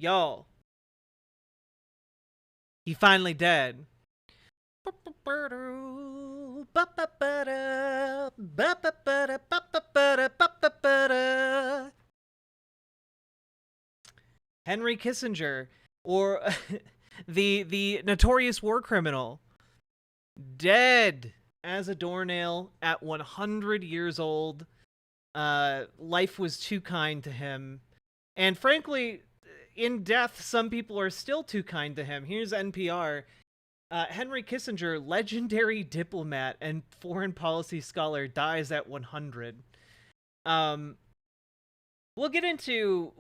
Y'all, he finally dead. Henry Kissinger, or the notorious war criminal, dead as a doornail at 100 years old. Life was too kind to him. And frankly, in death, some people are still too kind to him. Here's NPR. Henry Kissinger, legendary diplomat and foreign policy scholar, dies at 100. Um, we'll get into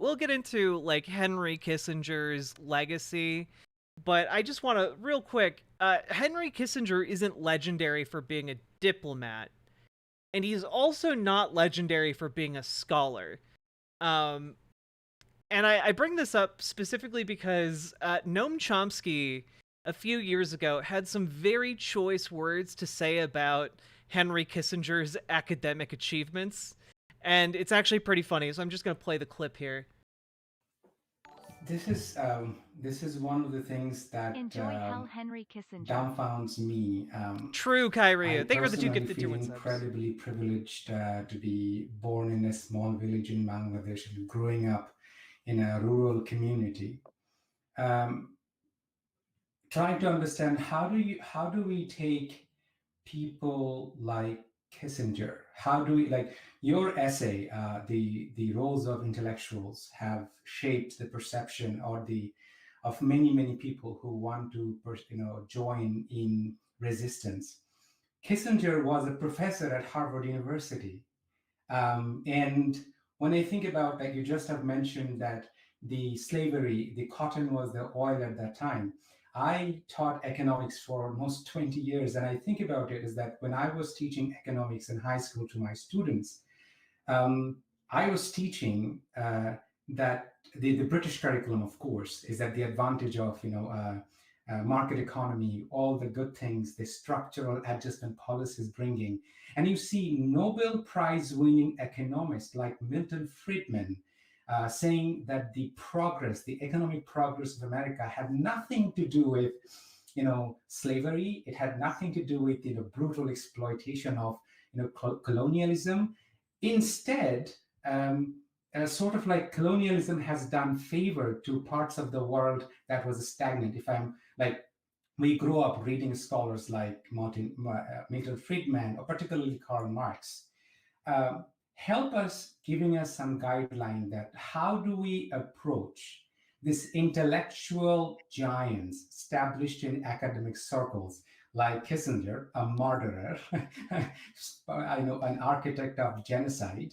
like Henry Kissinger's legacy, but I just want to real quick. Henry Kissinger isn't legendary for being a diplomat, and he's also not legendary for being a scholar. Um, and I bring this up specifically because Noam Chomsky a few years ago had some very choice words to say about Henry Kissinger's academic achievements, and it's actually pretty funny. So I'm just gonna play the clip here. This is one of the things that Enjoy Hell Henry Kissinger. dumbfounds me. True, Kyrie. I Thank you for the two personally gifted tier feel one subs. incredibly privileged to be born in a small village in Bangladesh and growing up in a rural community. Um, Trying to understand how do we take people like Kissinger? How do we like your essay? The roles of intellectuals have shaped the perception or the of many people who want to join in resistance. Kissinger was a professor at Harvard University. And when I think about, like you just have mentioned, that the slavery, the cotton was the oil at that time. I taught economics for almost 20 years. And I think about it is that when I was teaching economics in high school to my students, um, I was teaching that the British curriculum, of course, is that the advantage of market economy, all the good things, the structural adjustment policies bringing, and you see Nobel Prize winning economists like Milton Friedman saying that the progress, the economic progress of America, had nothing to do with slavery. It had nothing to do with brutal exploitation of colonialism. Instead, sort of like colonialism has done favor to parts of the world that was stagnant. If I'm like, we grew up reading scholars like Milton Friedman, or particularly Karl Marx. Um, Help us, giving us some guideline that how do we approach this intellectual giants established in academic circles like Kissinger, a murderer, I know, an architect of genocide.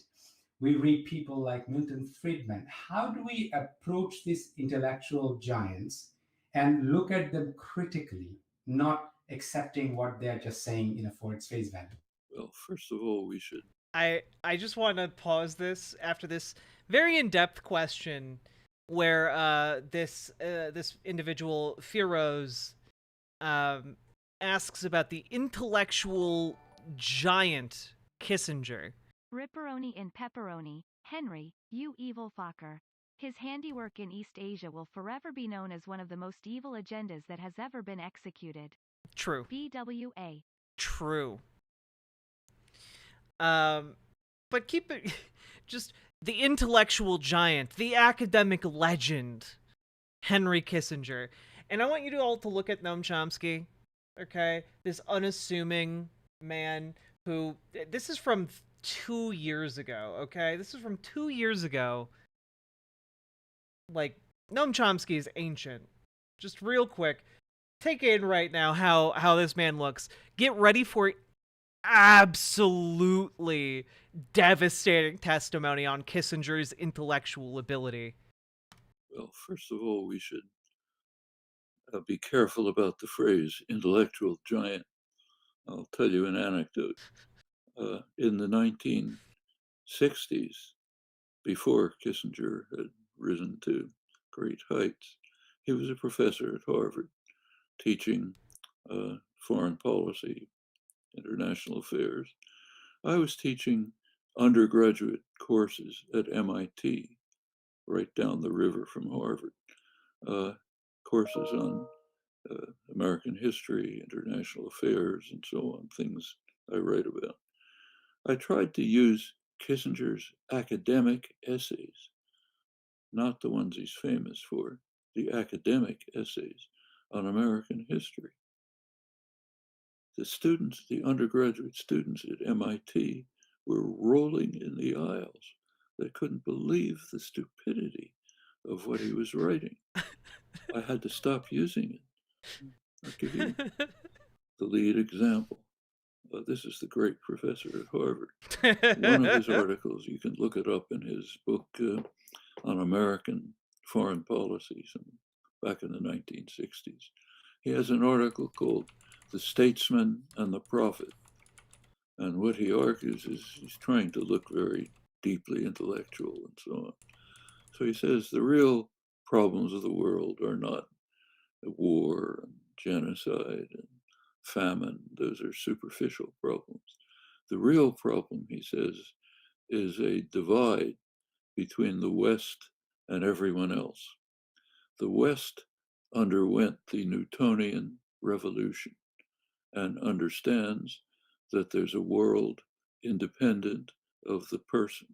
We read people like Milton Friedman. How do we approach these intellectual giants and look at them critically, not accepting what they're just saying, for its face value? Well, first of all, we should. I just want to pause this after this very in depth question, where this individual Firoz um asks about the intellectual giant Kissinger. Ripperoni in pepperoni. Henry, you evil fucker. His handiwork in East Asia will forever be known as one of the most evil agendas that has ever been executed. True. BWA. True. Um, but keep it just the intellectual giant, the academic legend, Henry Kissinger. And I want you to all to look at Noam Chomsky, okay? This unassuming man who this is from 2 years ago, okay? This is from 2 years ago. Like, Noam Chomsky is ancient. Just real quick, take in right now how this man looks. Get ready for absolutely devastating testimony on Kissinger's intellectual ability. Well, first of all, we should be careful about the phrase intellectual giant. I'll tell you an anecdote. In the 1960s, before Kissinger had risen to great heights, he was a professor at Harvard teaching foreign policy, international affairs. I was teaching undergraduate courses at MIT. right down the river from Harvard. Courses on American history, international affairs, and so on, things I write about. I tried to use Kissinger's academic essays, not the ones he's famous for, the academic essays on American history. The students, the undergraduate students at MIT, were rolling in the aisles. They couldn't believe the stupidity of what he was writing. I had to stop using it. I'll give you the lead example. This is the great professor at Harvard. One of his articles, you can look it up in his book on American foreign policies back in the 1960s. He has an article called The Statesman and the Prophet. And what he argues is he's trying to look very deeply intellectual and so on. So he says the real problems of the world are not war and genocide and famine. Those are superficial problems. The real problem, he says, is a divide between the West and everyone else. The West underwent the Newtonian revolution and understands that there's a world independent of the person.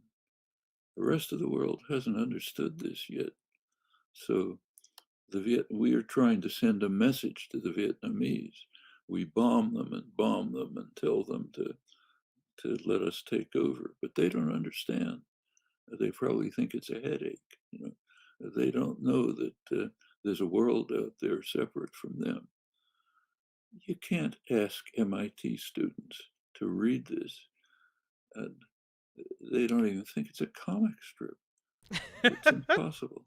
The rest of the world hasn't understood this yet. So we are trying to send a message to the Vietnamese. We bomb them and tell them to let us take over, but they don't understand. They probably think it's a headache. They don't know that there's a world out there separate from them. You can't ask MIT students to read this, and they don't even think it's a comic strip. It's impossible.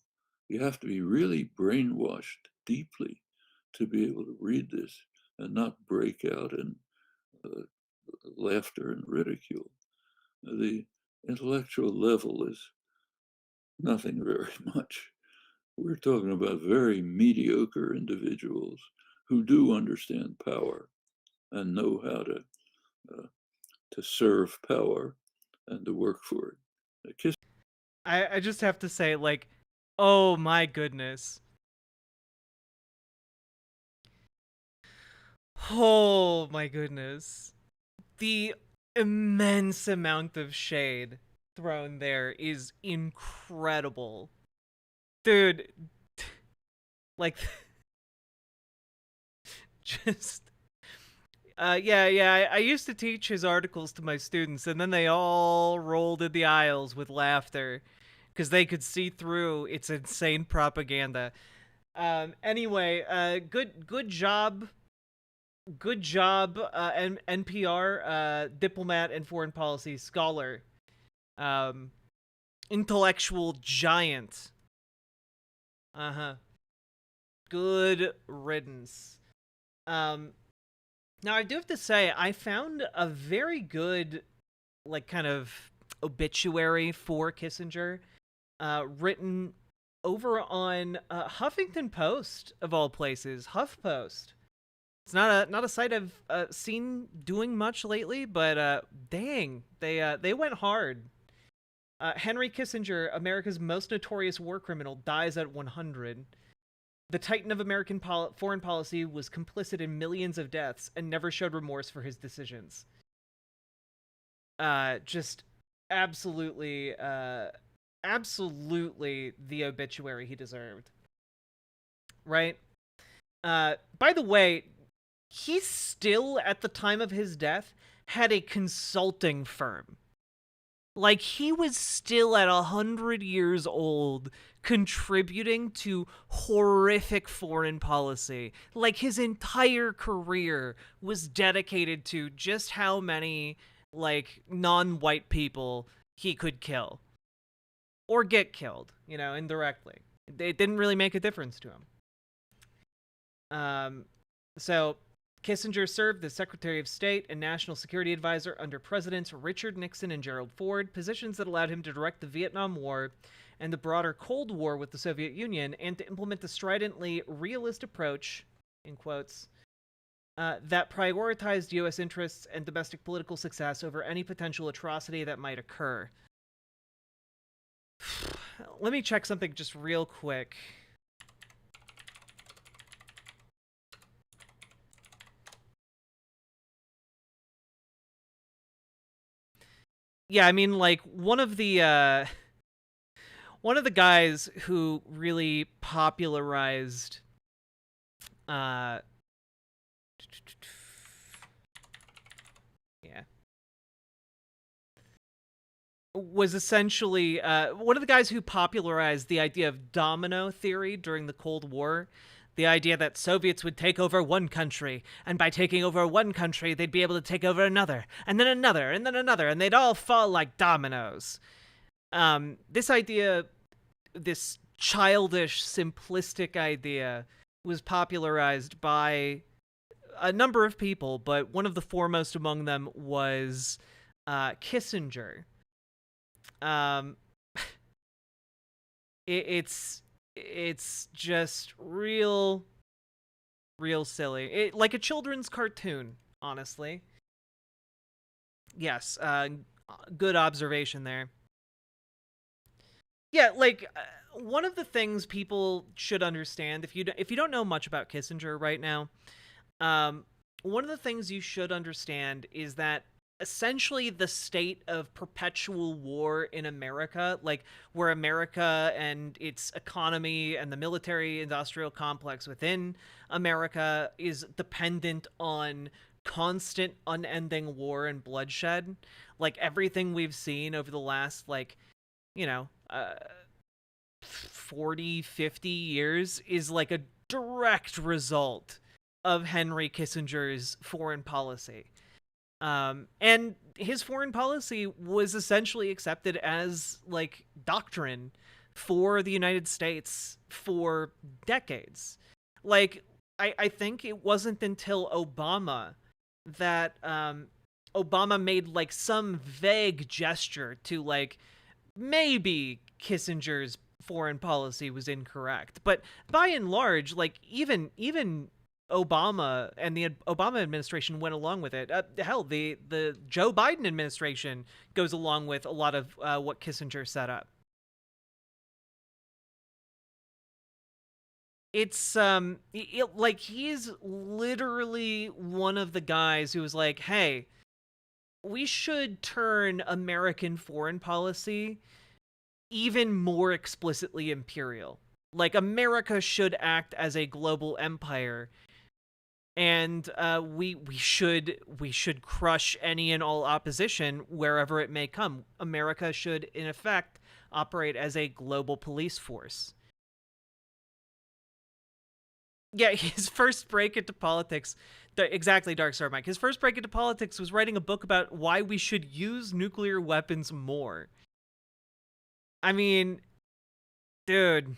You have to be really brainwashed deeply to be able to read this and not break out in laughter and ridicule. The intellectual level is nothing very much. We're talking about very mediocre individuals who do understand power and know how to serve power and to work for it. I just have to say, like, oh my goodness. Oh my goodness. The immense amount of shade thrown there is incredible. Dude, like, just I used to teach his articles to my students, and then they all rolled in the aisles with laughter because they could see through its insane propaganda. Anyway, good job, NPR, diplomat and foreign policy scholar, intellectual giant. Good riddance. Now I do have to say, I found a very good, like, kind of obituary for Kissinger, written over on Huffington Post, of all places, HuffPost. It's not a site I've seen doing much lately, but dang, they went hard. Henry Kissinger, America's most notorious war criminal, dies at 100. The titan of American foreign policy was complicit in millions of deaths and never showed remorse for his decisions. Just absolutely the obituary he deserved. Right? By the way, he still, at the time of his death, had a consulting firm. Like, he was still at 100 years old contributing to horrific foreign policy. Like, his entire career was dedicated to just how many, like, non-white people he could kill. Or get killed, indirectly. It didn't really make a difference to him. So Kissinger served as Secretary of State and National Security Advisor under Presidents Richard Nixon and Gerald Ford, positions that allowed him to direct the Vietnam War and the broader Cold War with the Soviet Union, and to implement the stridently realist approach, in quotes, that prioritized U.S. interests and domestic political success over any potential atrocity that might occur. let me check something just real quick. Yeah, I mean, like, one of the guys who really popularized yeah, was essentially one of the guys who popularized the idea of domino theory during the Cold War. The idea that Soviets would take over one country, and by taking over one country, they'd be able to take over another, and then another, and then another, and they'd all fall like dominoes. This idea, this childish, simplistic idea, was popularized by a number of people, but one of the foremost among them was Kissinger. It's just real silly. Like a children's cartoon, honestly. Yes, good observation there. Yeah, like one of the things people should understand, if you don't know much about Kissinger right now, one of the things you should understand is that essentially the state of perpetual war in America, like where America and its economy and the military industrial complex within America is dependent on constant unending war and bloodshed. Like everything we've seen over the last, like, 40, 50 years is like a direct result of Henry Kissinger's foreign policy. And his foreign policy was essentially accepted as like doctrine for the United States for decades. Like, I think it wasn't until Obama that Obama made like some vague gesture to like maybe Kissinger's foreign policy was incorrect. But by and large, like even Obama and the Obama administration went along with it. Hell, the Joe Biden administration goes along with a lot of what Kissinger set up. It's like he's literally one of the guys who was like, "Hey, we should turn American foreign policy even more explicitly imperial. Like America should act as a global empire." And we should crush any and all opposition wherever it may come. America should, in effect, operate as a global police force. Yeah, his first break into politics, exactly, Dark Star Mike. His first break into politics was writing a book about why we should use nuclear weapons more. I mean, dude,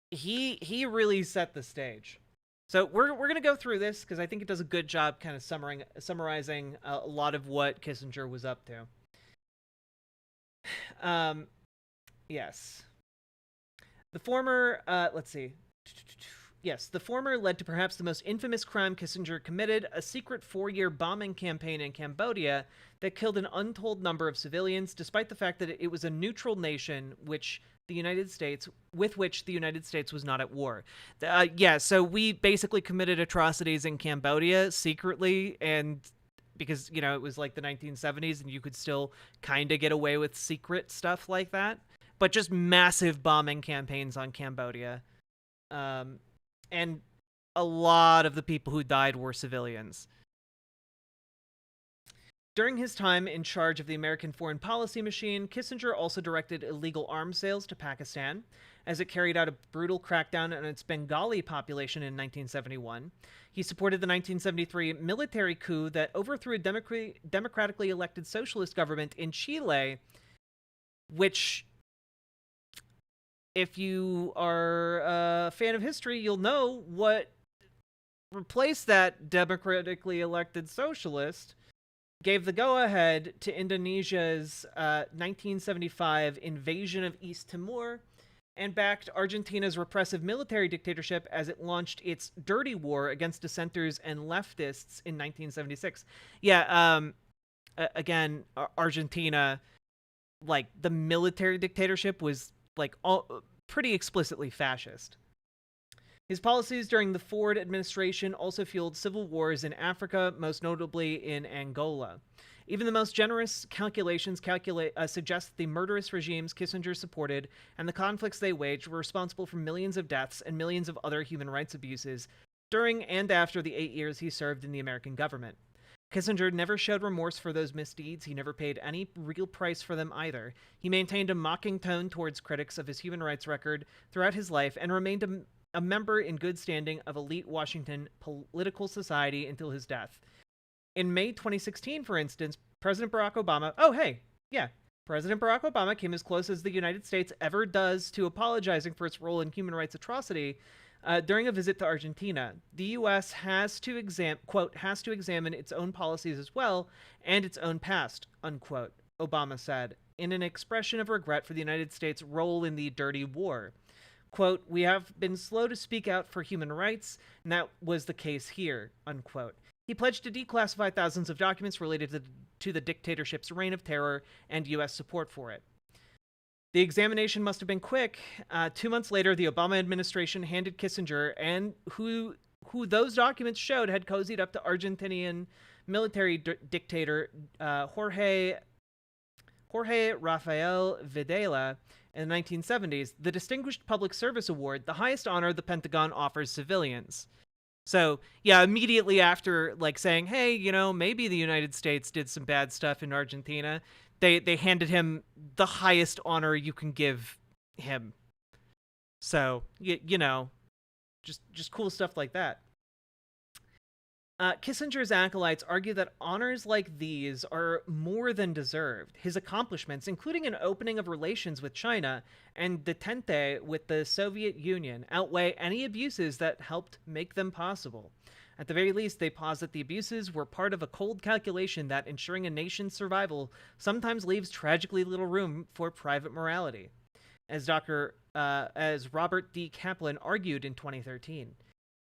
he really set the stage. So we're gonna go through this because I think it does a good job kind of summarizing a lot of what Kissinger was up to. Yes. The former, let's see. Yes, the former led to perhaps the most infamous crime Kissinger committed, a secret 4-year bombing campaign in Cambodia that killed an untold number of civilians, despite the fact that it was a neutral nation with which the United States was not at war. Yeah, so we basically committed atrocities in Cambodia secretly, and because, it was like the 1970s and you could still kind of get away with secret stuff like that, but just massive bombing campaigns on Cambodia. And a lot of the people who died were civilians. During his time in charge of the American foreign policy machine, Kissinger also directed illegal arms sales to Pakistan, as it carried out a brutal crackdown on its Bengali population in 1971. He supported the 1973 military coup that overthrew a democratically elected socialist government in Chile, which, if you are a fan of history, you'll know what replaced that democratically elected socialist, gave the go-ahead to Indonesia's 1975 invasion of East Timor, and backed Argentina's repressive military dictatorship as it launched its dirty war against dissenters and leftists in 1976. Yeah, again, Argentina like the military dictatorship was like pretty explicitly fascist. His policies during the Ford administration also fueled civil wars in Africa, most notably in Angola. Even the most generous calculations suggest that the murderous regimes Kissinger supported and the conflicts they waged were responsible for millions of deaths and millions of other human rights abuses during and after the 8 years he served in the American government. Kissinger never showed remorse for those misdeeds. He never paid any real price for them either. He maintained a mocking tone towards critics of his human rights record throughout his life and remained a member in good standing of elite Washington political society until his death. In May 2016, for instance, President Barack Obama... Oh, hey, yeah. President Barack Obama came as close as the United States ever does to apologizing for its role in human rights atrocity during a visit to Argentina. The U.S. has to examine its own policies as well and its own past, unquote, Obama said, in an expression of regret for the United States' role in the dirty war. Quote, "We have been slow to speak out for human rights, and that was the case here," unquote. He pledged to declassify thousands of documents related to the dictatorship's reign of terror and U.S. support for it. The examination must have been quick. 2 months later, the Obama administration handed Kissinger, and who those documents showed had cozied up to Argentinian military dictator Jorge Rafael Videla in the 1970s, the Distinguished Public Service Award, the highest honor the Pentagon offers civilians. So, yeah, immediately after, like, saying, hey, you know, maybe the United States did some bad stuff in Argentina, they handed him the highest honor you can give him. So, you know, just cool stuff like that. Kissinger's acolytes argue that honors like these are more than deserved. His accomplishments, including an opening of relations with China and detente with the Soviet Union, outweigh any abuses that helped make them possible. At the very least, they posit the abuses were part of a cold calculation that ensuring a nation's survival sometimes leaves tragically little room for private morality, as Robert D. Kaplan argued in 2013.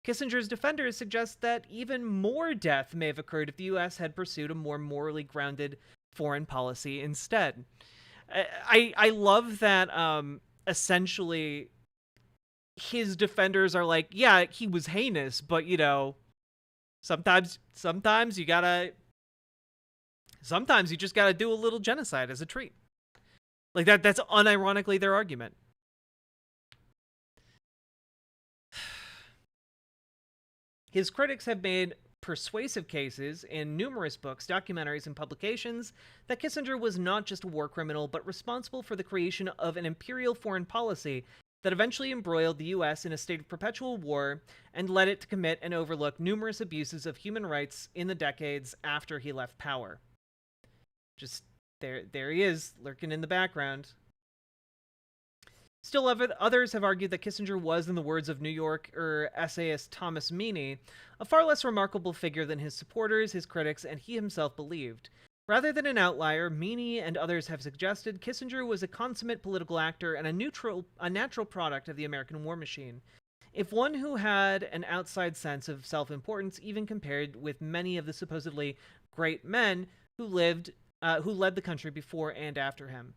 Kissinger's defenders suggest that even more death may have occurred if the U.S. had pursued a more morally grounded foreign policy instead. I love that essentially his defenders are like, yeah, he was heinous, but, you know, sometimes you just gotta do a little genocide as a treat. Like that's unironically their argument. His critics have made persuasive cases in numerous books, documentaries, and publications that Kissinger was not just a war criminal, but responsible for the creation of an imperial foreign policy that eventually embroiled the U.S. in a state of perpetual war and led it to commit and overlook numerous abuses of human rights in the decades after he left power. Just there he is, lurking in the background. Still, others have argued that Kissinger was, in the words of New Yorker essayist Thomas Meany, a far less remarkable figure than his supporters, his critics, and he himself believed. Rather than an outlier, Meany and others have suggested Kissinger was a consummate political actor and a natural product of the American war machine. If one who had an outside sense of self-importance, even compared with many of the supposedly great men who led the country before and after him.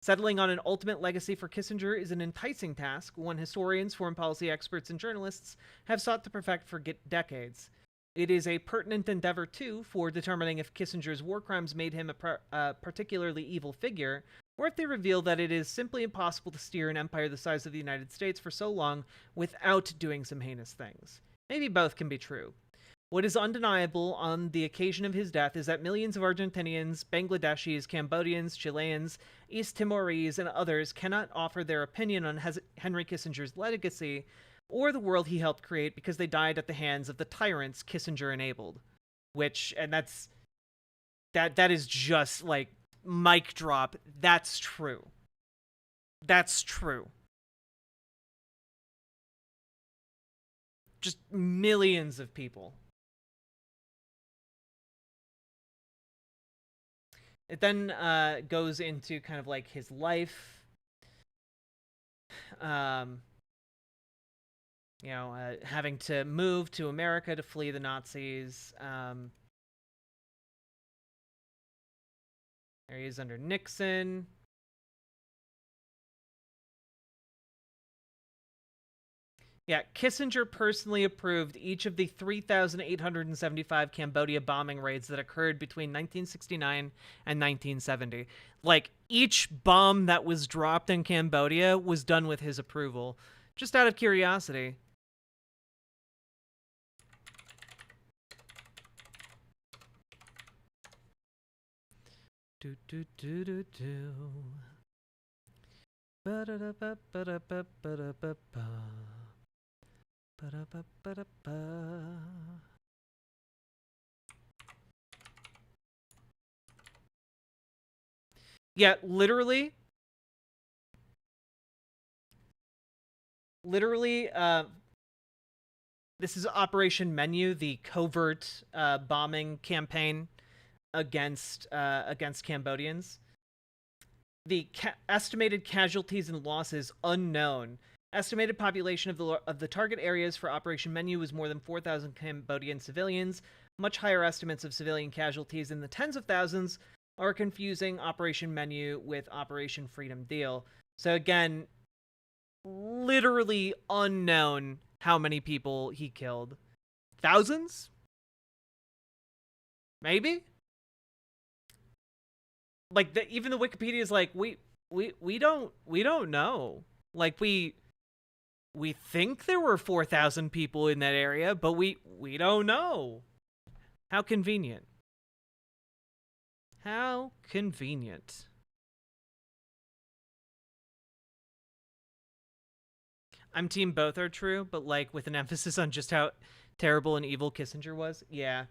Settling on an ultimate legacy for Kissinger is an enticing task, one historians, foreign policy experts, and journalists have sought to perfect for decades. It is a pertinent endeavor, too, for determining if Kissinger's war crimes made him a particularly evil figure, or if they reveal that it is simply impossible to steer an empire the size of the United States for so long without doing some heinous things. Maybe both can be true. What is undeniable on the occasion of his death is that millions of Argentinians, Bangladeshis, Cambodians, Chileans, East Timorese, and others cannot offer their opinion on Henry Kissinger's legacy or the world he helped create because they died at the hands of the tyrants Kissinger enabled. That is just like mic drop. That's true. That's true. Just millions of people. It then goes into kind of like his life. Having to move to America to flee the Nazis. There he is under Nixon. Yeah, Kissinger personally approved each of the 3,875 Cambodia bombing raids that occurred between 1969 and 1970. Like, each bomb that was dropped in Cambodia was done with his approval. Just out of curiosity. Do do do do do. Ba-da-da-ba-ba-da-ba-ba-da-ba-ba. Ba-da-ba-ba-da-ba. Yeah, literally, this is Operation Menu, the covert bombing campaign against Cambodians. The estimated casualties and losses unknown. Estimated population of the target areas for Operation Menu was more than 4,000 Cambodian civilians. Much higher estimates of civilian casualties in the tens of thousands are confusing Operation Menu with Operation Freedom Deal. So again, literally unknown how many people he killed. Thousands? Maybe? Like even the Wikipedia is like we don't know. Like we think there were 4,000 people in that area, but we don't know. How convenient. How convenient. I'm team both are true, but like with an emphasis on just how terrible and evil Kissinger was. Yeah.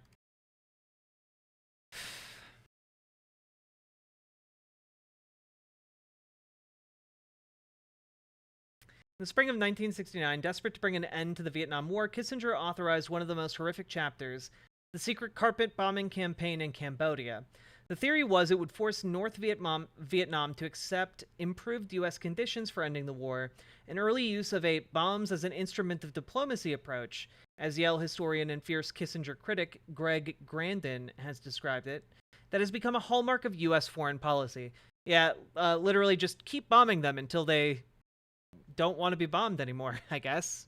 In the spring of 1969, desperate to bring an end to the Vietnam War, Kissinger authorized one of the most horrific chapters, the secret carpet bombing campaign in Cambodia. The theory was it would force North Vietnam to accept improved U.S. conditions for ending the war, an early use of bombs as an instrument of diplomacy approach, as Yale historian and fierce Kissinger critic Greg Grandin has described it, that has become a hallmark of U.S. foreign policy. Yeah, literally just keep bombing them until they don't want to be bombed anymore, I guess.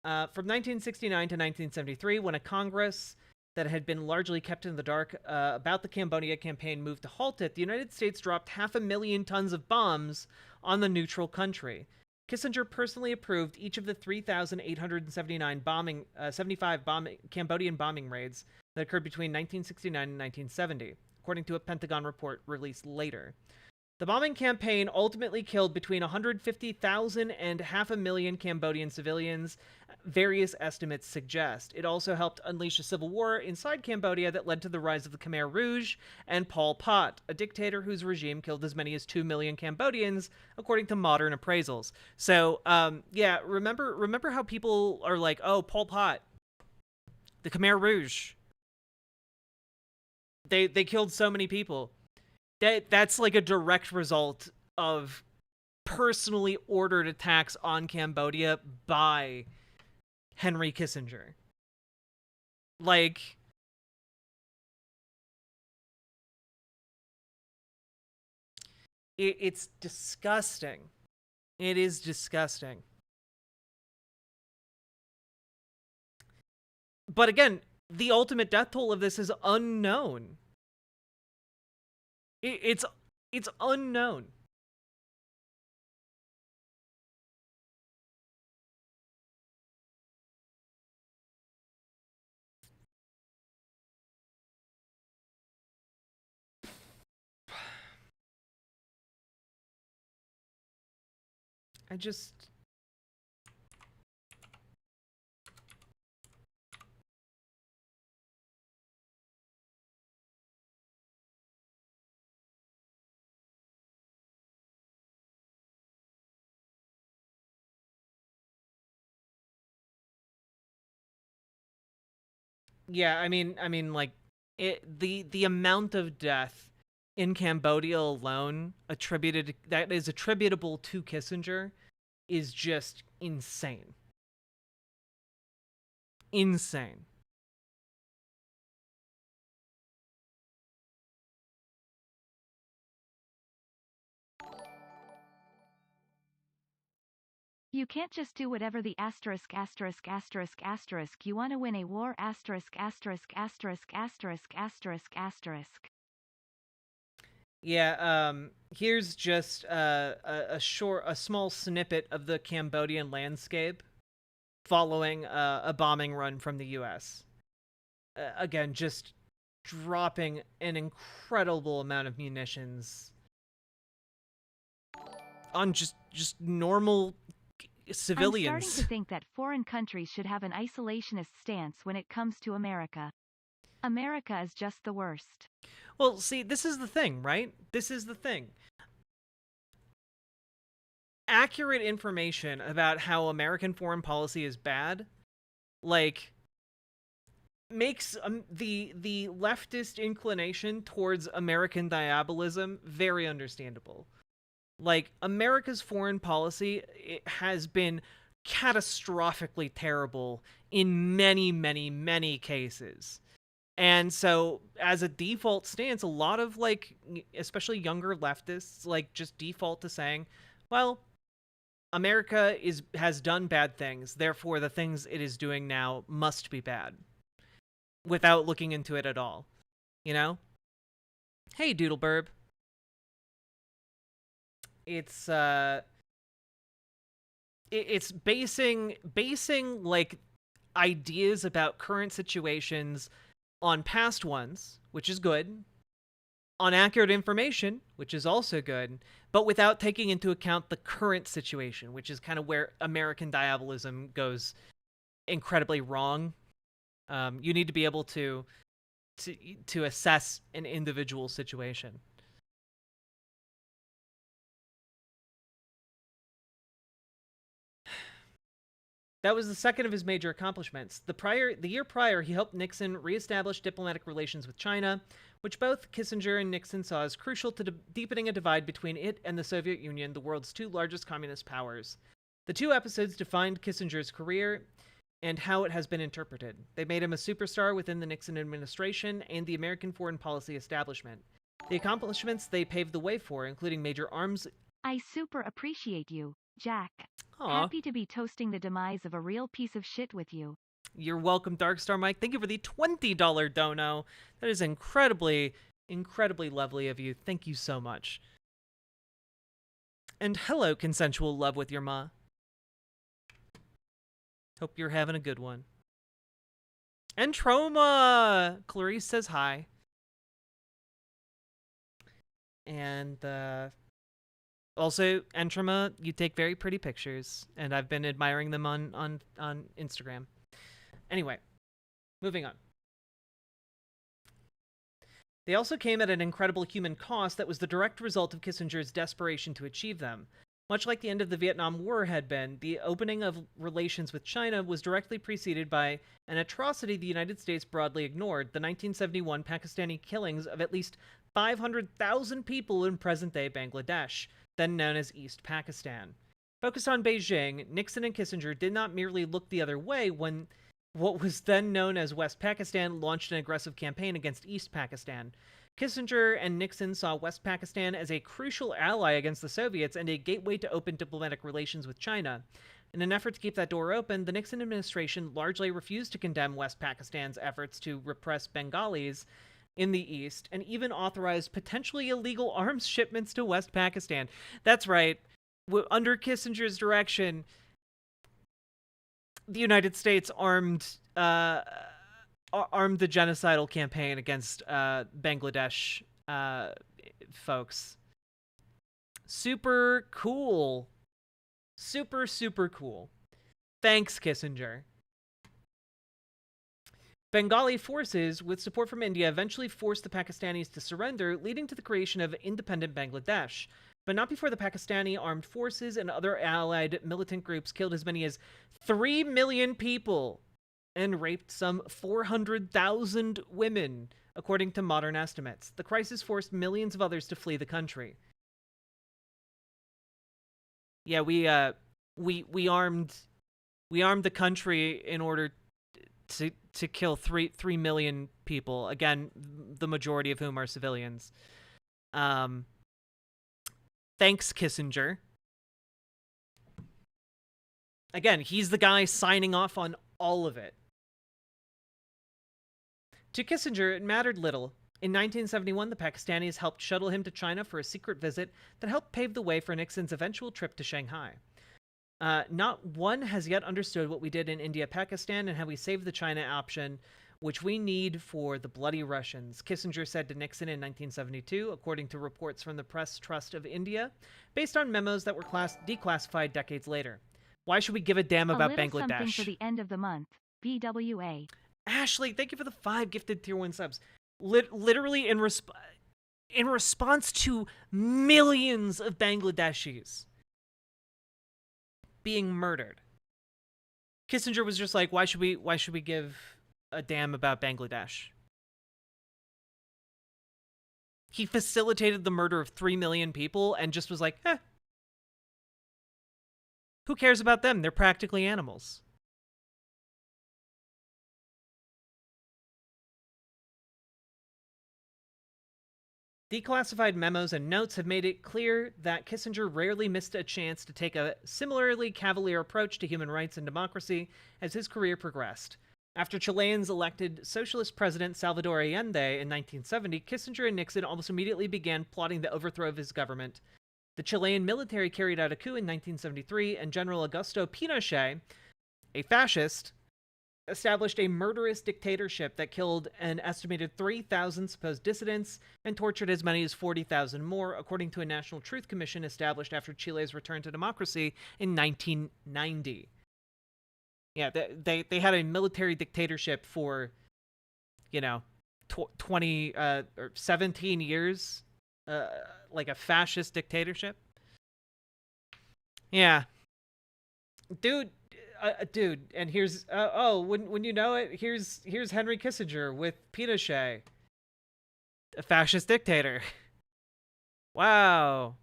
From 1969 to 1973, when a Congress that had been largely kept in the dark about the Cambodia campaign moved to halt it, the United States dropped 500,000 tons of bombs on the neutral country. Kissinger personally approved each of the 3,879 Cambodian bombing raids that occurred between 1969 and 1970, according to a Pentagon report released later. The bombing campaign ultimately killed between 150,000 and 500,000 Cambodian civilians, various estimates suggest. It also helped unleash a civil war inside Cambodia that led to the rise of the Khmer Rouge and Pol Pot, a dictator whose regime killed as many as 2 million Cambodians, according to modern appraisals. So, yeah, remember how people are like, oh, Pol Pot, the Khmer Rouge, they killed so many people. That's like a direct result of personally ordered attacks on Cambodia by Henry Kissinger. Like, it's disgusting. It is disgusting. But again, the ultimate death toll of this is unknown. It's unknown. I just... Yeah, I mean, like, the amount of death in Cambodia alone that is attributable to Kissinger is just insane. Insane. You can't just do whatever the asterisk asterisk asterisk asterisk you want to win a war asterisk asterisk asterisk asterisk asterisk asterisk. Yeah, here's just a small snippet of the Cambodian landscape following a bombing run from the U.S. Again, just dropping an incredible amount of munitions on just normal civilians. I'm starting to think that foreign countries should have an isolationist stance when it comes to America. America is just the worst. Well, see, this is the thing, right? This is the thing. Accurate information about how American foreign policy is bad, like, makes the leftist inclination towards American diabolism very understandable. Like, America's foreign policy, it has been catastrophically terrible in many, many, many cases. And so, as a default stance, a lot of, like, especially younger leftists, like, just default to saying, well, America has done bad things, therefore the things it is doing now must be bad, without looking into it at all. You know? Hey, Doodleburb. It's basing like ideas about current situations on past ones, which is good, on accurate information, which is also good, but without taking into account the current situation, which is kind of where American diabolism goes incredibly wrong. You need to be able to assess an individual situation. That was the second of his major accomplishments. The year prior, he helped Nixon reestablish diplomatic relations with China, which both Kissinger and Nixon saw as crucial to deepening a divide between it and the Soviet Union, the world's two largest communist powers. The two episodes defined Kissinger's career and how it has been interpreted. They made him a superstar within the Nixon administration and the American foreign policy establishment. The accomplishments they paved the way for, including major arms... I super appreciate you, Jack. Aw. Happy to be toasting the demise of a real piece of shit with you. You're welcome, Darkstar Mike. Thank you for the $20 dono. That is incredibly, incredibly lovely of you. Thank you so much. And hello, consensual love with your ma. Hope you're having a good one. And Troma! Clarice says hi. And, also, Entroma, you take very pretty pictures, and I've been admiring them on Instagram. Anyway, moving on. They also came at an incredible human cost that was the direct result of Kissinger's desperation to achieve them. Much like the end of the Vietnam War had been, the opening of relations with China was directly preceded by an atrocity the United States broadly ignored, the 1971 Pakistani killings of at least 500,000 people in present-day Bangladesh, then known as East Pakistan. Focused on Beijing, Nixon and Kissinger did not merely look the other way when what was then known as West Pakistan launched an aggressive campaign against East Pakistan. Kissinger and Nixon saw West Pakistan as a crucial ally against the Soviets and a gateway to open diplomatic relations with China. In an effort to keep that door open, the Nixon administration largely refused to condemn West Pakistan's efforts to repress Bengalis in the East, and even authorized potentially illegal arms shipments to West Pakistan. That's right. Under Kissinger's direction, the United States armed the genocidal campaign against Bangladesh folks. Super cool. Super, super cool. Thanks, Kissinger. Bengali forces, with support from India, eventually forced the Pakistanis to surrender, leading to the creation of independent Bangladesh. But not before the Pakistani armed forces and other allied militant groups killed as many as 3 million people and raped some 400,000 women, according to modern estimates. The crisis forced millions of others to flee the country. Yeah, we armed the country in order to kill 3 million people. Again, the majority of whom are civilians. Thanks, Kissinger. Again, he's the guy signing off on all of it. To Kissinger, it mattered little. In 1971, the Pakistanis helped shuttle him to China for a secret visit that helped pave the way for Nixon's eventual trip to Shanghai. Not one has yet understood what we did in India, Pakistan, and how we saved the China option, which we need for the bloody Russians, Kissinger said to Nixon in 1972, according to reports from the Press Trust of India, based on memos that were declassified decades later. Why should we give a damn about a little Bangladesh? Something for the end of the month. BWA. Ashley, thank you for the 5 gifted tier 1 subs. Literally in response to millions of Bangladeshis being murdered, Kissinger was just like, why should we give a damn about Bangladesh? He facilitated the murder of 3 million people and just was like, who cares about them? They're practically animals. Declassified memos and notes have made it clear that Kissinger rarely missed a chance to take a similarly cavalier approach to human rights and democracy as his career progressed. After Chileans elected socialist president Salvador Allende in 1970, Kissinger and Nixon almost immediately began plotting the overthrow of his government. The Chilean military carried out a coup in 1973, and General Augusto Pinochet, a fascist, established a murderous dictatorship that killed an estimated 3,000 supposed dissidents and tortured as many as 40,000 more, according to a National Truth Commission established after Chile's return to democracy in 1990. Yeah, they had a military dictatorship for, 20 or 17 years, like a fascist dictatorship. Yeah, dude, and here's when you know it, here's Henry Kissinger with Pinochet, a fascist dictator. Wow.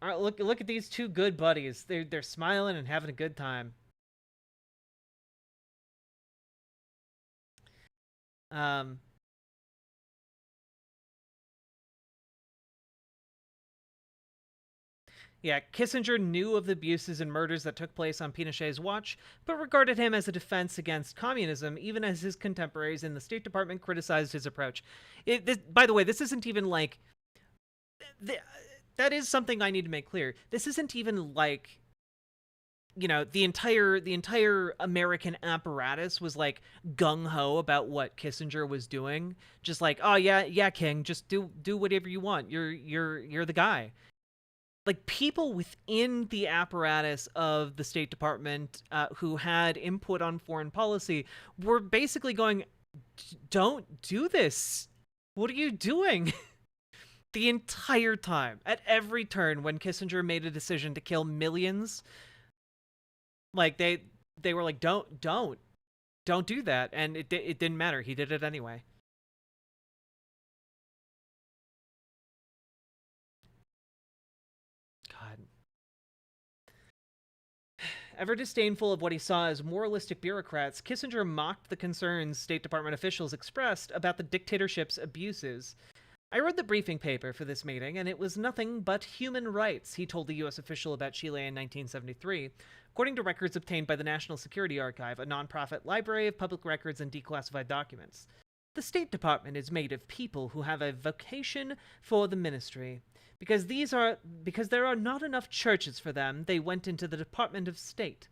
All right, look at these two good buddies. They're smiling and having a good time. Yeah, Kissinger knew of the abuses and murders that took place on Pinochet's watch, but regarded him as a defense against communism, even as his contemporaries in the State Department criticized his approach. By the way, this isn't even like... that is something I need to make clear. This isn't even like, the entire American apparatus was like gung-ho about what Kissinger was doing. Just like, oh yeah, King, just do whatever you want. You're the guy. Like, people within the apparatus of the State Department who had input on foreign policy were basically going, don't do this. What are you doing? The entire time, at every turn, when Kissinger made a decision to kill millions, like, they were like, don't do that. And it didn't matter. He did it anyway. God. Ever disdainful of what he saw as moralistic bureaucrats, Kissinger mocked the concerns State Department officials expressed about the dictatorship's abuses. I read the briefing paper for this meeting, and it was nothing but human rights, he told the U.S. official about Chile in 1973, according to records obtained by the National Security Archive, a nonprofit library of public records and declassified documents. The State Department is made of people who have a vocation for the ministry. Because there are not enough churches for them, they went into the Department of State.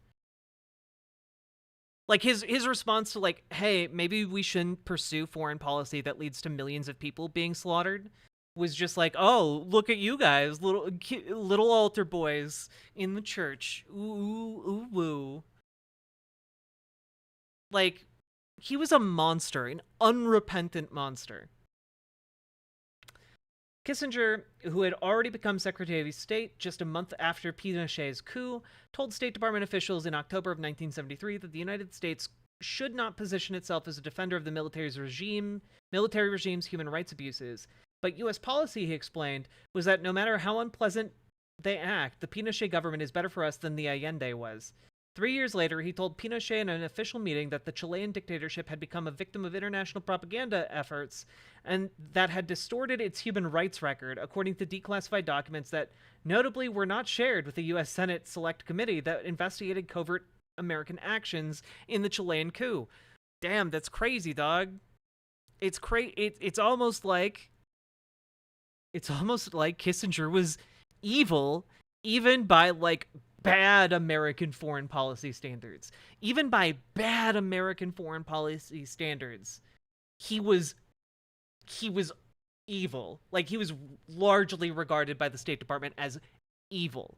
Like, his response to, like, hey, maybe we shouldn't pursue foreign policy that leads to millions of people being slaughtered, was just like, oh, look at you guys, little altar boys in the church. Ooh, woo. Like, he was a monster, an unrepentant monster. Kissinger, who had already become Secretary of State just a month after Pinochet's coup, told State Department officials in October of 1973 that the United States should not position itself as a defender of the military regime's human rights abuses. But U.S. policy, he explained, was that no matter how unpleasant they act, the Pinochet government is better for us than the Allende was. 3 years later, he told Pinochet in an official meeting that the Chilean dictatorship had become a victim of international propaganda efforts and that had distorted its human rights record, according to declassified documents that notably were not shared with the U.S. Senate Select Committee that investigated covert American actions in the Chilean coup. Damn, that's crazy, dog. It's almost like Kissinger was evil, even by like bad American foreign policy standards. Even by bad American foreign policy standards, he was evil. Like, he was largely regarded by the State Department as evil.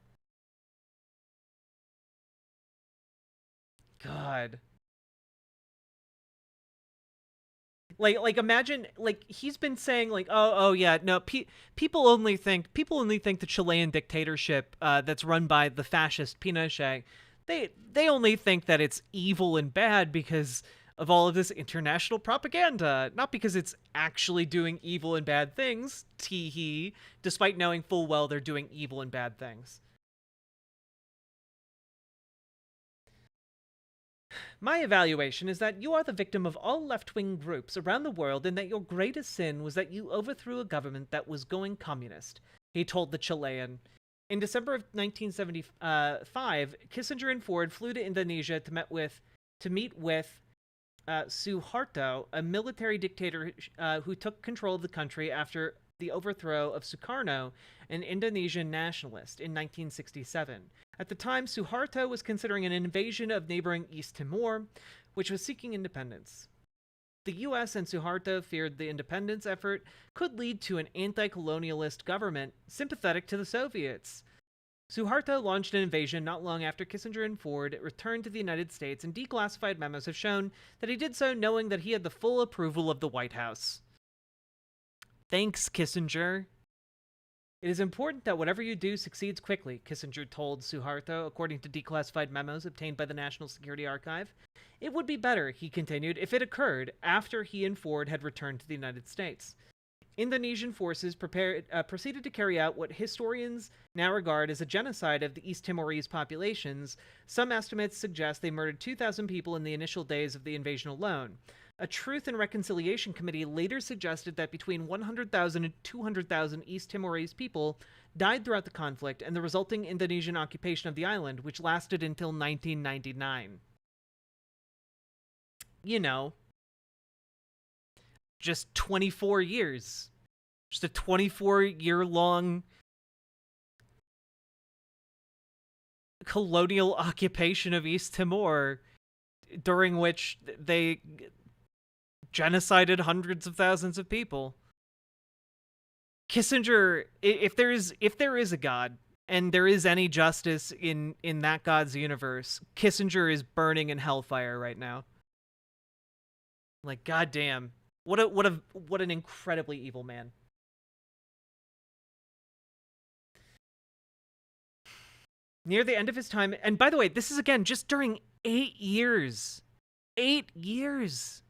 God. Like imagine, like, he's been saying like, oh yeah, no, people only think the Chilean dictatorship that's run by the fascist Pinochet, they only think that it's evil and bad because of all of this international propaganda, not because it's actually doing evil and bad things, tee-hee, despite knowing full well they're doing evil and bad things. My evaluation is that you are the victim of all left-wing groups around the world and that your greatest sin was that you overthrew a government that was going communist, he told the Chilean. In December of 1975, Kissinger and Ford flew to Indonesia to meet with Suharto, a military dictator who took control of the country after the overthrow of Sukarno, an Indonesian nationalist, in 1967. At the time, Suharto was considering an invasion of neighboring East Timor, which was seeking independence. The US and Suharto feared the independence effort could lead to an anti-colonialist government sympathetic to the Soviets. Suharto launched an invasion not long after Kissinger and Ford returned to the United States, and declassified memos have shown that he did so knowing that he had the full approval of the White House. Thanks, Kissinger. It is important that whatever you do succeeds quickly, Kissinger told Suharto, according to declassified memos obtained by the National Security Archive. It would be better, he continued, if it occurred after he and Ford had returned to the United States. Indonesian forces proceeded to carry out what historians now regard as a genocide of the East Timorese populations. Some estimates suggest they murdered 2,000 people in the initial days of the invasion alone. A Truth and Reconciliation Committee later suggested that between 100,000 and 200,000 East Timorese people died throughout the conflict and the resulting Indonesian occupation of the island, which lasted until 1999. You know, just 24 years. Just a 24-year-long colonial occupation of East Timor, during which they genocided hundreds of thousands of people. Kissinger, if there is a God, and there is any justice in that God's universe, Kissinger is burning in hellfire right now. Like, goddamn. What an incredibly evil man. Near the end of his time, and by the way, this is again just during 8 years. 8 years.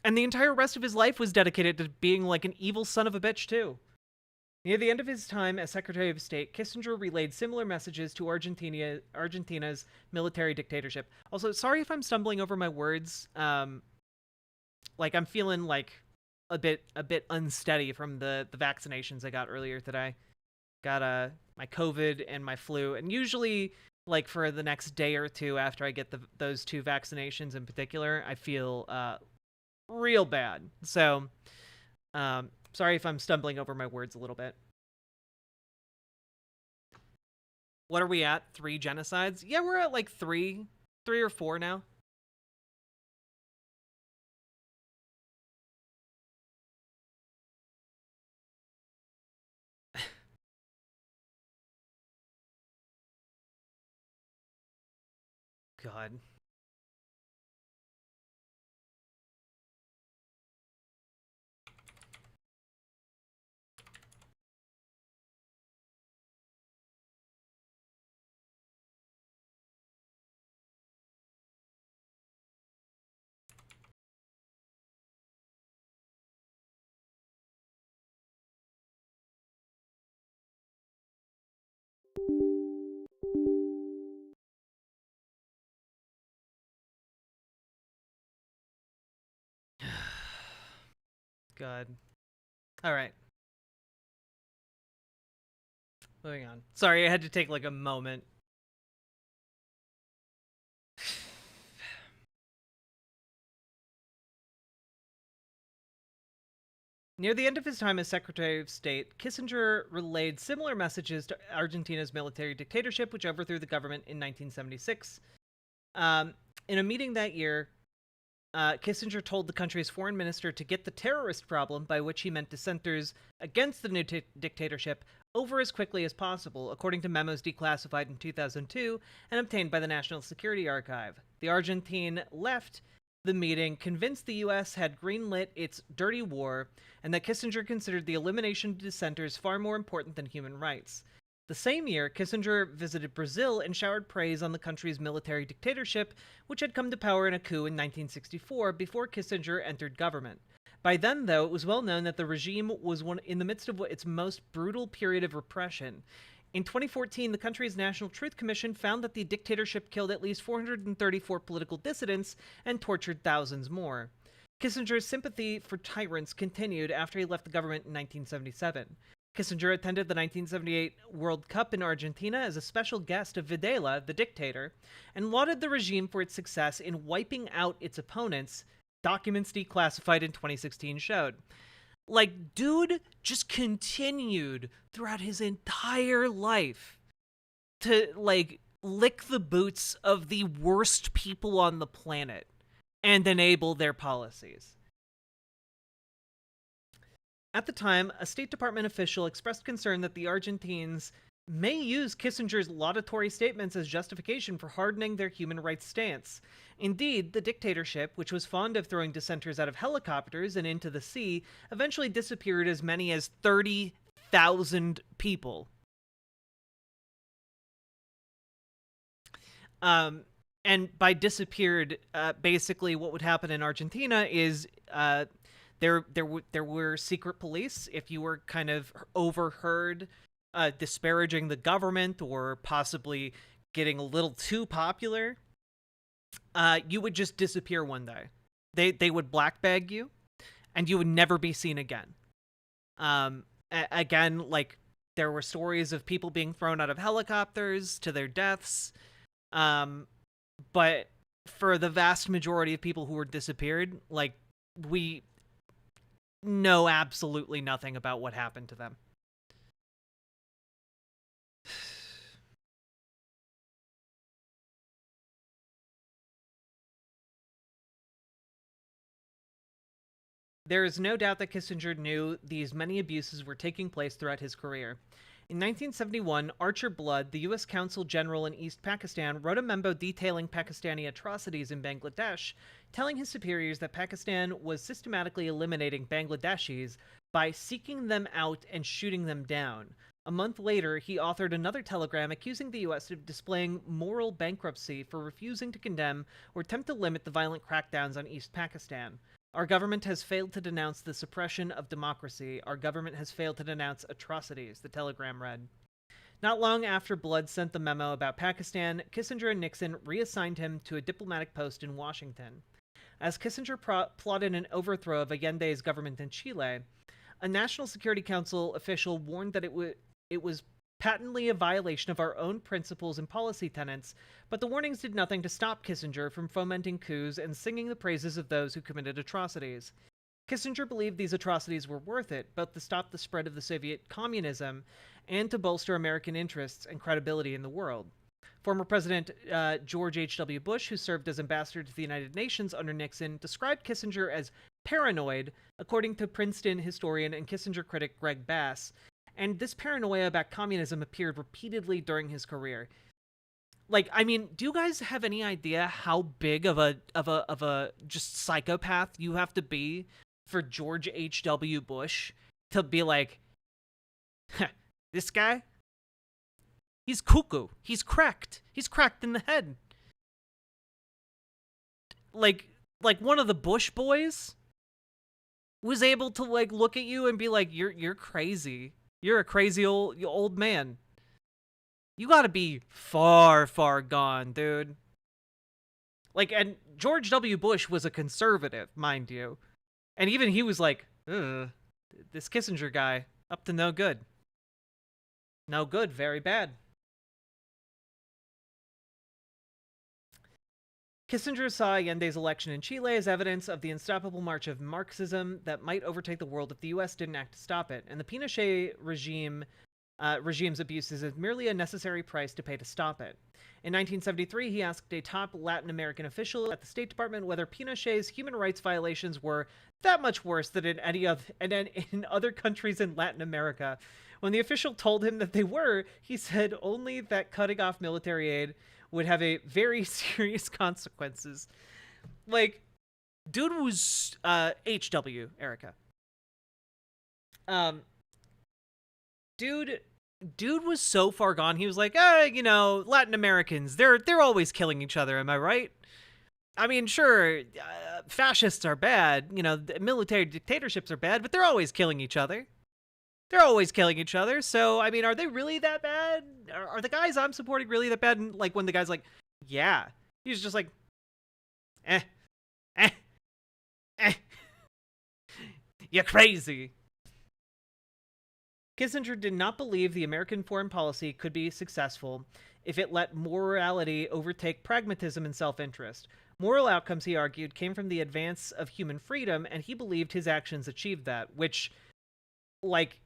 And the entire rest of his life was dedicated to being like an evil son of a bitch, too. Near the end of his time as Secretary of State, Kissinger relayed similar messages to Argentina's military dictatorship. Also, sorry if I'm stumbling over my words. Like, I'm feeling like a bit unsteady from the vaccinations I got earlier today. Got my COVID and my flu, and usually, like, for the next day or two after I get those two vaccinations in particular, I feel real bad. So, sorry if I'm stumbling over my words a little bit. What are we at? 3 genocides? Yeah, we're at like 3 or 4 now. God. God. All right. Moving on. Sorry, I had to take like a moment. Near the end of his time as Secretary of State, Kissinger relayed similar messages to Argentina's military dictatorship, which overthrew the government in 1976. In a meeting that year, Kissinger told the country's foreign minister to get the terrorist problem, by which he meant dissenters against the new dictatorship, over as quickly as possible, according to memos declassified in 2002 and obtained by the National Security Archive. The Argentine left the meeting convinced the U.S. had greenlit its dirty war, and that Kissinger considered the elimination of dissenters far more important than human rights. The same year, Kissinger visited Brazil and showered praise on the country's military dictatorship, which had come to power in a coup in 1964 before Kissinger entered government. By then, though, it was well known that the regime was in the midst of its most brutal period of repression. In 2014, the country's National Truth Commission found that the dictatorship killed at least 434 political dissidents and tortured thousands more. Kissinger's sympathy for tyrants continued after he left the government in 1977. Kissinger attended the 1978 World Cup in Argentina as a special guest of Videla, the dictator, and lauded the regime for its success in wiping out its opponents, documents declassified in 2016 showed. Like, dude just continued throughout his entire life to, like, lick the boots of the worst people on the planet and enable their policies. At the time, a State Department official expressed concern that the Argentines may use Kissinger's laudatory statements as justification for hardening their human rights stance. Indeed, the dictatorship, which was fond of throwing dissenters out of helicopters and into the sea, eventually disappeared as many as 30,000 people. And by disappeared, basically what would happen in Argentina is there were secret police. If you were kind of overheard disparaging the government or possibly getting a little too popular, you would just disappear one day. They would black bag you, and you would never be seen again. Again, like, there were stories of people being thrown out of helicopters to their deaths, but for the vast majority of people who were disappeared, like, we know absolutely nothing about what happened to them. There is no doubt that Kissinger knew these many abuses were taking place throughout his career. In 1971, Archer Blood, the U.S. Consul General in East Pakistan, wrote a memo detailing Pakistani atrocities in Bangladesh, telling his superiors that Pakistan was systematically eliminating Bangladeshis by seeking them out and shooting them down. A month later, he authored another telegram accusing the U.S. of displaying moral bankruptcy for refusing to condemn or attempt to limit the violent crackdowns on East Pakistan. Our government has failed to denounce the suppression of democracy. Our government has failed to denounce atrocities, the telegram read. Not long after Blood sent the memo about Pakistan, Kissinger and Nixon reassigned him to a diplomatic post in Washington. As Kissinger plotted an overthrow of Allende's government in Chile, a National Security Council official warned that it was patently a violation of our own principles and policy tenets, but the warnings did nothing to stop Kissinger from fomenting coups and singing the praises of those who committed atrocities. Kissinger believed these atrocities were worth it, both to stop the spread of the Soviet communism and to bolster American interests and credibility in the world. Former President George H.W. Bush, who served as ambassador to the United Nations under Nixon, described Kissinger as paranoid, according to Princeton historian and Kissinger critic Greg Bass, and this paranoia about communism appeared repeatedly during his career. Like, I mean, do you guys have any idea how big of a just psychopath you have to be for George H.W. Bush to be like, this guy, he's cuckoo, he's cracked in the head. Like one of the Bush boys was able to, like, look at you and be like, you're crazy. You're a crazy old man. You gotta be far, far gone, dude. Like, and George W. Bush was a conservative, mind you. And even he was like, Ugh. This Kissinger guy, up to no good. No good, very bad. Kissinger saw Allende's election in Chile as evidence of the unstoppable march of Marxism that might overtake the world if the U.S. didn't act to stop it, and the Pinochet regime's abuses as merely a necessary price to pay to stop it. In 1973, he asked a top Latin American official at the State Department whether Pinochet's human rights violations were that much worse than in other countries in Latin America. When the official told him that they were, he said only that cutting off military aid would have a very serious consequences. Like, dude was HW, Erica. Dude was so far gone. He was like, Latin Americans, they're always killing each other. Am I right? I mean, sure, fascists are bad. Military dictatorships are bad, but they're always killing each other. They're always killing each other. So, I mean, are they really that bad? Are the guys I'm supporting really that bad? And, like, when the guy's like, yeah, he's just like, you're crazy. Kissinger did not believe the American foreign policy could be successful if it let morality overtake pragmatism and self-interest. Moral outcomes, he argued, came from the advance of human freedom, and he believed his actions achieved that, which, like,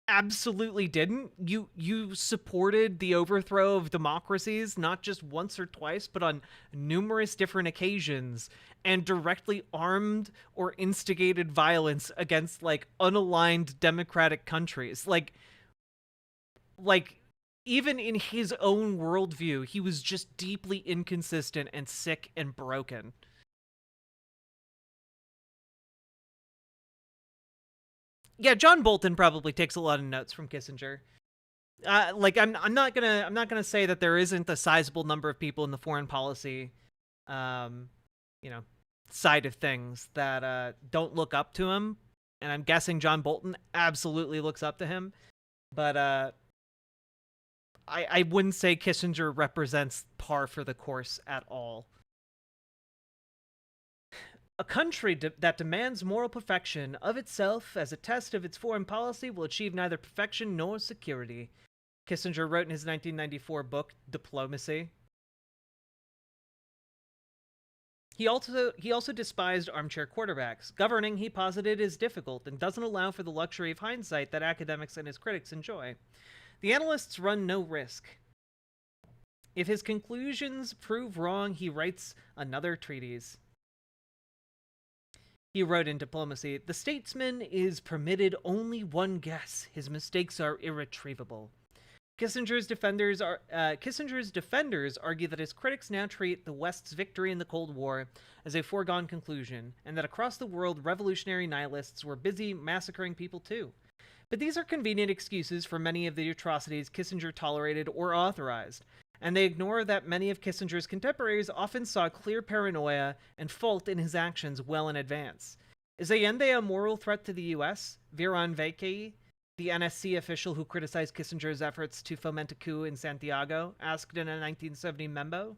absolutely didn't. You supported the overthrow of democracies, not just once or twice, but on numerous different occasions, and directly armed or instigated violence against, like, unaligned democratic countries. Like, even in his own worldview, he was just deeply inconsistent and sick and broken. Yeah, John Bolton probably takes a lot of notes from Kissinger. I'm not gonna say that there isn't a sizable number of people in the foreign policy, side of things that don't look up to him, and I'm guessing John Bolton absolutely looks up to him, but I wouldn't say Kissinger represents par for the course at all. A country that demands moral perfection of itself as a test of its foreign policy will achieve neither perfection nor security, Kissinger wrote in his 1994 book, Diplomacy. He also despised armchair quarterbacks. Governing, he posited, is difficult and doesn't allow for the luxury of hindsight that academics and his critics enjoy. The analysts run no risk. If his conclusions prove wrong, he writes another treatise. He wrote in Diplomacy, "The statesman is permitted only one guess. His mistakes are irretrievable." Kissinger's defenders argue that his critics now treat the West's victory in the Cold War as a foregone conclusion, and that across the world revolutionary nihilists were busy massacring people too. But these are convenient excuses for many of the atrocities Kissinger tolerated or authorized, and they ignore that many of Kissinger's contemporaries often saw clear paranoia and fault in his actions well in advance. Is Allende a moral threat to the U.S.? Viran Vekei, the NSC official who criticized Kissinger's efforts to foment a coup in Santiago, asked in a 1970 memo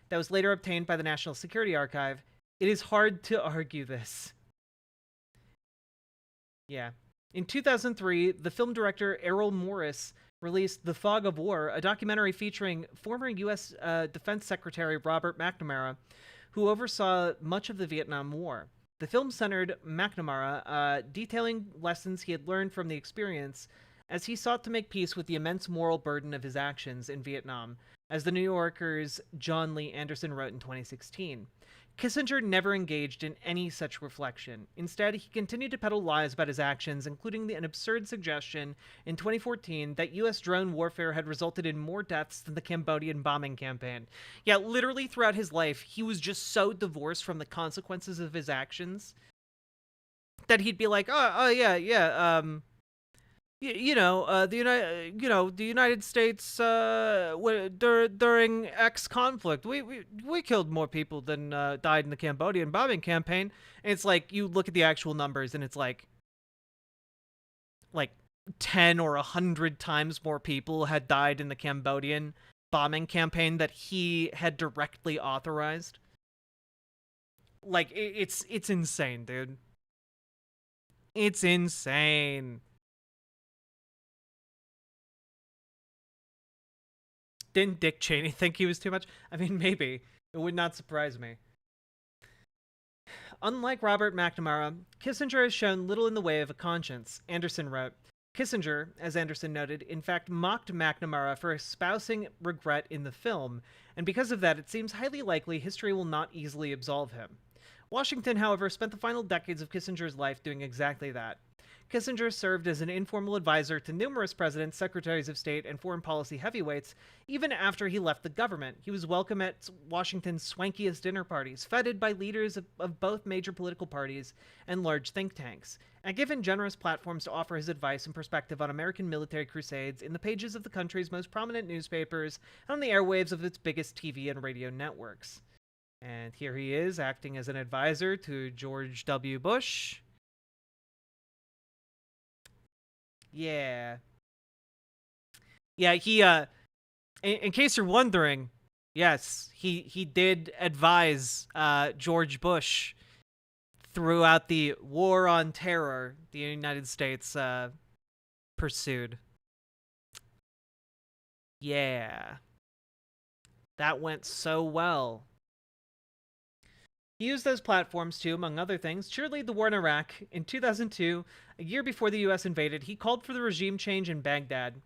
that was later obtained by the National Security Archive. It is hard to argue this. Yeah. In 2003, the film director Errol Morris released The Fog of War, a documentary featuring former U.S. Defense Secretary Robert McNamara, who oversaw much of the Vietnam War. The film centered McNamara, detailing lessons he had learned from the experience as he sought to make peace with the immense moral burden of his actions in Vietnam, as the New Yorker's John Lee Anderson wrote in 2016. Kissinger never engaged in any such reflection. Instead, he continued to peddle lies about his actions, including an absurd suggestion in 2014 that U.S. drone warfare had resulted in more deaths than the Cambodian bombing campaign. Yeah, literally throughout his life, he was just so divorced from the consequences of his actions that he'd be like, the United States during X conflict, we killed more people than died in the Cambodian bombing campaign. And it's like you look at the actual numbers, and it's like 10 or 100 times more people had died in the Cambodian bombing campaign that he had directly authorized. Like, it's insane, dude. It's insane. Didn't Dick Cheney think he was too much? I mean, maybe. It would not surprise me. Unlike Robert McNamara, Kissinger has shown little in the way of a conscience, Anderson wrote. Kissinger, as Anderson noted, in fact mocked McNamara for espousing regret in the film, and because of that, it seems highly likely history will not easily absolve him. Washington, however, spent the final decades of Kissinger's life doing exactly that. Kissinger served as an informal advisor to numerous presidents, secretaries of state, and foreign policy heavyweights. Even after he left the government, he was welcome at Washington's swankiest dinner parties, feted by leaders of both major political parties and large think tanks, and given generous platforms to offer his advice and perspective on American military crusades in the pages of the country's most prominent newspapers and on the airwaves of its biggest TV and radio networks. And here he is, acting as an advisor to George W. Bush. Yeah. Yeah, he, in case you're wondering, yes, he did advise, George Bush throughout the War on Terror the United States, pursued. Yeah. That went so well. He used those platforms to, among other things, cheerlead the war in Iraq. In 2002, a year before the US invaded, he called for the regime change in Baghdad.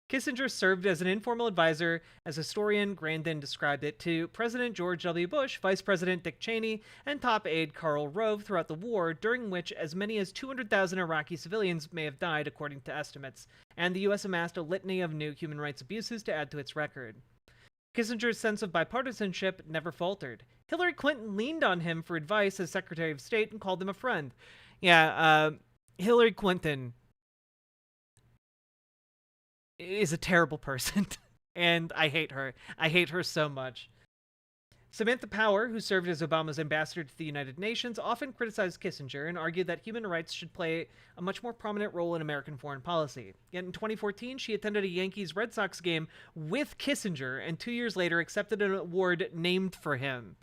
Kissinger served as an informal advisor, as historian Grandin described it, to President George W. Bush, Vice President Dick Cheney, and top aide Karl Rove throughout the war, during which as many as 200,000 Iraqi civilians may have died, according to estimates, and the US amassed a litany of new human rights abuses to add to its record. Kissinger's sense of bipartisanship never faltered. Hillary Clinton leaned on him for advice as Secretary of State and called him a friend. Yeah, Hillary Clinton is a terrible person, and I hate her. I hate her so much. Samantha Power, who served as Obama's ambassador to the United Nations, often criticized Kissinger and argued that human rights should play a much more prominent role in American foreign policy. Yet in 2014, she attended a Yankees-Red Sox game with Kissinger, and 2 years later accepted an award named for him.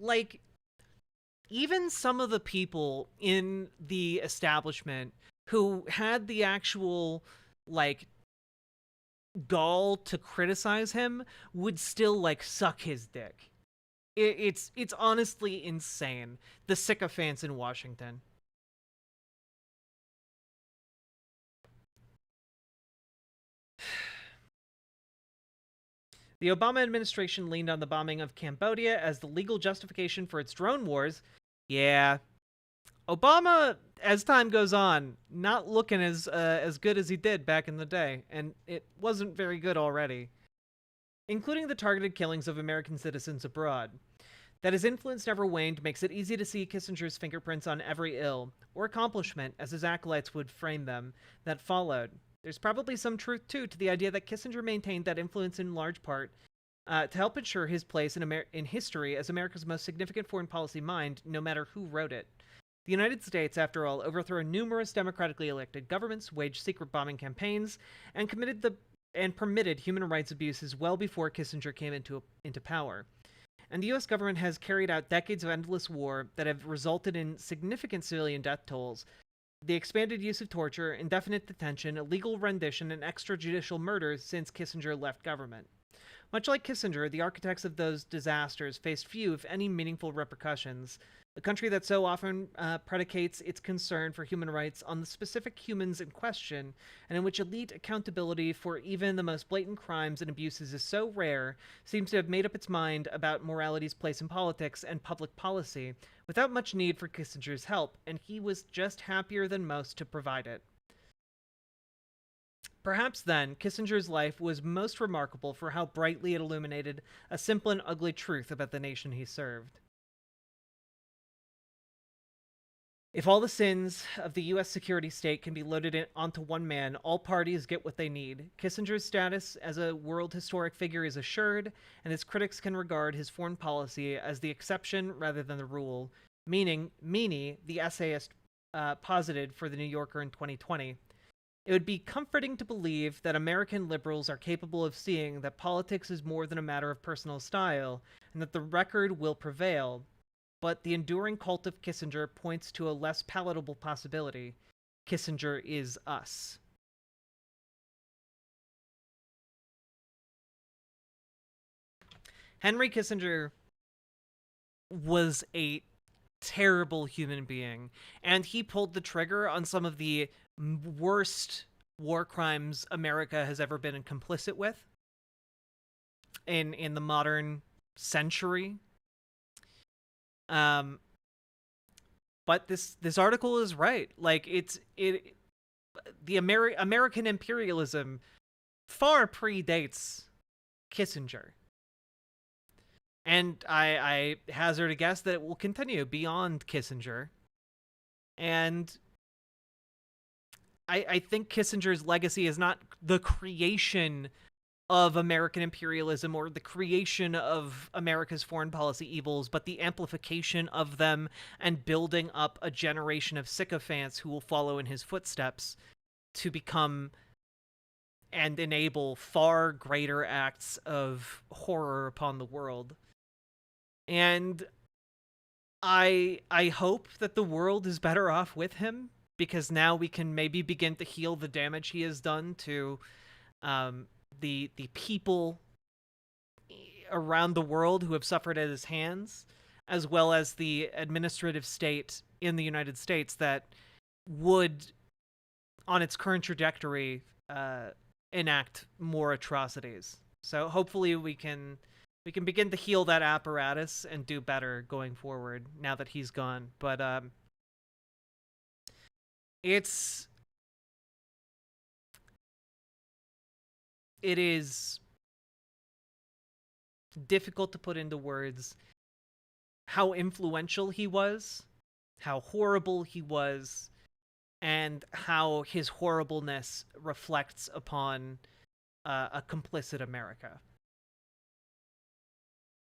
Like, even some of the people in the establishment who had the actual, like, gall to criticize him would still, like, suck his dick. It's honestly insane, the sycophants in Washington. The Obama administration leaned on the bombing of Cambodia as the legal justification for its drone wars. Yeah. Obama, as time goes on, not looking as good as he did back in the day, and it wasn't very good already. Including the targeted killings of American citizens abroad. That his influence never waned makes it easy to see Kissinger's fingerprints on every ill, or accomplishment, as his acolytes would frame them, that followed. There's probably some truth, too, to the idea that Kissinger maintained that influence in large part to help ensure his place in history as America's most significant foreign policy mind, no matter who wrote it. The United States, after all, overthrew numerous democratically elected governments, waged secret bombing campaigns, and permitted human rights abuses well before Kissinger came into power. And the US government has carried out decades of endless war that have resulted in significant civilian death tolls, the expanded use of torture, indefinite detention, illegal rendition, and extrajudicial murder since Kissinger left government. Much like Kissinger, the architects of those disasters faced few, if any, meaningful repercussions. A country that so often predicates its concern for human rights on the specific humans in question, and in which elite accountability for even the most blatant crimes and abuses is so rare, seems to have made up its mind about morality's place in politics and public policy, without much need for Kissinger's help, and he was just happier than most to provide it. Perhaps then, Kissinger's life was most remarkable for how brightly it illuminated a simple and ugly truth about the nation he served. If all the sins of the U.S. security state can be loaded onto one man, all parties get what they need. Kissinger's status as a world historic figure is assured, and his critics can regard his foreign policy as the exception rather than the rule, meaning Meany, the essayist, posited for The New Yorker in 2020. It would be comforting to believe that American liberals are capable of seeing that politics is more than a matter of personal style, and that the record will prevail. But the enduring cult of Kissinger points to a less palatable possibility. Kissinger is us. Henry Kissinger was a terrible human being, and he pulled the trigger on some of the worst war crimes America has ever been complicit with in the modern century. But this article is right. Like the American imperialism far predates Kissinger. And I hazard a guess that it will continue beyond Kissinger. And I think Kissinger's legacy is not the creation of American imperialism or the creation of America's foreign policy evils, but the amplification of them and building up a generation of sycophants who will follow in his footsteps to become and enable far greater acts of horror upon the world. And I hope that the world is better off with him, because now we can maybe begin to heal the damage he has done to the people around the world who have suffered at his hands, as well as the administrative state in the United States that would, on its current trajectory, enact more atrocities. So hopefully we can begin to heal that apparatus and do better going forward now that he's gone. But it is difficult to put into words how influential he was, how horrible he was, and how his horribleness reflects upon a complicit America.